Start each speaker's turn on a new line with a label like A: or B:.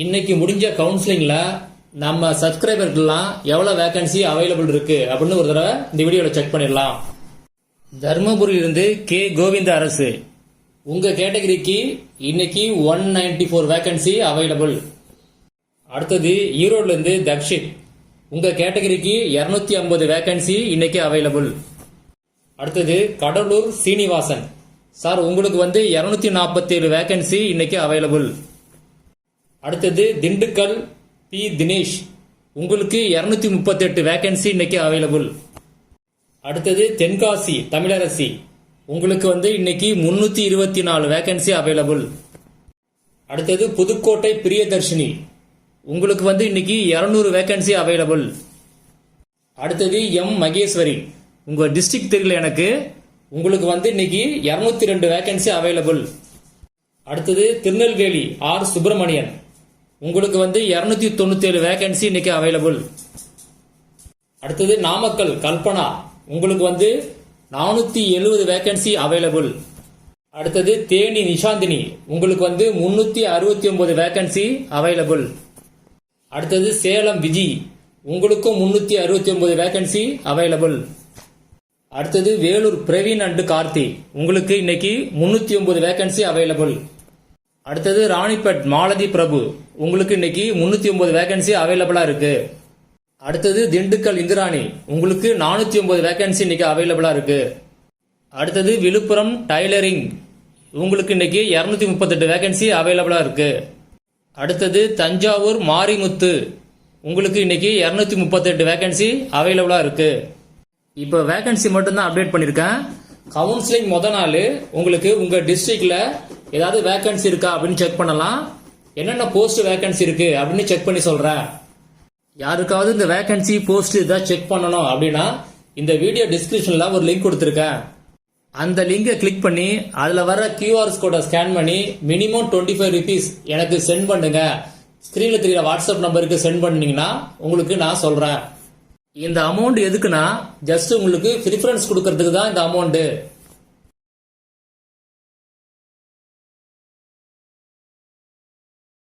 A: இன்னைக்கு முடிஞ்ச கவுன்சிலிங்ல நம்ம சப்ஸ்கிரைபர்கள்லாம் எவ்வளவு வேகன்சி அவைலபிள் இருக்கு அப்படின்னு ஒரு தடவை இந்த வீடியோல செக் பண்ணிடலாம். தர்மபுரியிலிருந்து கே கோவிந்த அரசு உங்க கேட்டகரிக்கு இன்னைக்கு 194 வேகன்சி அவைலபிள். அடுத்தது ஈரோடுல இருந்து தக்ஷித் உங்க கேட்டகரிக்கு 250 வேகன்சி இன்னைக்கு அவைலபிள். அடுத்தது கடலூர் சீனிவாசன் சார் உங்களுக்கு 247 வேகன்சி இன்னைக்கு அவைலபிள். அடுத்தது திண்டுக்கல் பி தினேஷ் உங்களுக்கு 238 வேகன்சி இன்னைக்கு அவைலபிள். அடுத்தது தென்காசி தமிழரசி உங்களுக்கு இன்னைக்கு 324 வேகன்சி அவைலபிள். அடுத்தது புதுக்கோட்டை பிரியதர்ஷினி உங்களுக்கு இன்னைக்கு 200 வேகன்சி அவைலபிள். அடுத்தது எம் மகேஸ்வரி உங்க டிஸ்ட்ரிக்ட் தெரியல எனக்கு, உங்களுக்கு இன்னைக்கு 202 வேகன்சி அவைலபிள். அடுத்தது திருநெல்வேலி ஆர் சுப்பிரமணியன் உங்களுக்கு 297 வேகன்சி இன்னைக்கு அவைலபிள். அடுத்தது நாமக்கல் கல்பனா உங்களுக்கு 470 வேகன்சி அவைலபிள். அடுத்தது தேனி நிஷாந்தினி உங்களுக்கு 369 வேகன்சி அவைலபிள். அடுத்தது சேலம் விஜி உங்களுக்கும் 369 வேகன்சி அவைலபிள். அடுத்தது வேலூர் பிரவீன் அண்ட் கார்த்தி உங்களுக்கு இன்னைக்கு 309 வேகன்சி அவைலபிள். அடுத்தது ராணிப்பேட் மாலதி பிரபு உங்களுக்கு இன்னைக்கு 309 வேகன்சி அவைலபிளா இருக்கு. அடுத்தது திண்டுக்கல் இந்திராணி உங்களுக்கு 409 வேகன்சி இன்னைக்கு அவைலபிளா இருக்கு. அடுத்தது விழுப்புரம் டைலரிங் உங்களுக்கு இன்னைக்கு 238 வேகன்சி அவைலபிளா இருக்கு. அடுத்தது தஞ்சாவூர் மாரிமுத்து உங்களுக்கு இன்னைக்கு 238 வேகன்சி அவைலபிளா இருக்கு. இப்போ வேகன்சி மட்டும்தான் அப்டேட் பண்ணிருக்கேன். கவுன்சிலிங் நாள் உங்களுக்கு உங்க டிஸ்ட்ரிக்ட்ல ஏதாவது வேகன்சி இருக்கா அப்படின்னு செக் பண்ணலாம். என்னென்ன போஸ்ட் வேகன்சி இருக்கு அப்படின்னு செக் பண்ணி சொல்றேன். யாருக்காவது இந்த வேகன்சி போஸ்ட் இதான் செக் பண்ணணும் அப்படின்னா இந்த வீடியோ டிஸ்கிரிப்ஷன்ல ஒரு லிங்க் கொடுத்துருக்கேன். அந்த லிங்கை கிளிக் பண்ணி அதுல வர QR கோடை ஸ்கேன் பண்ணி மினிமம் 25 rupees எனக்கு சென்ட் பண்ணுங்க. ஸ்கிரீன்ல தெரியற வாட்ஸ்அப் நம்பருக்கு சென்ட் பண்ணீங்கன்னா உங்களுக்கு நான் சொல்றேன். இந்த அமௌண்ட் எதுக்குன்னா ஜஸ்ட் உங்களுக்கு ப்ரிஃபரன்ஸ் கொடுக்கறதுக்கு தான் இந்த அமௌண்ட்.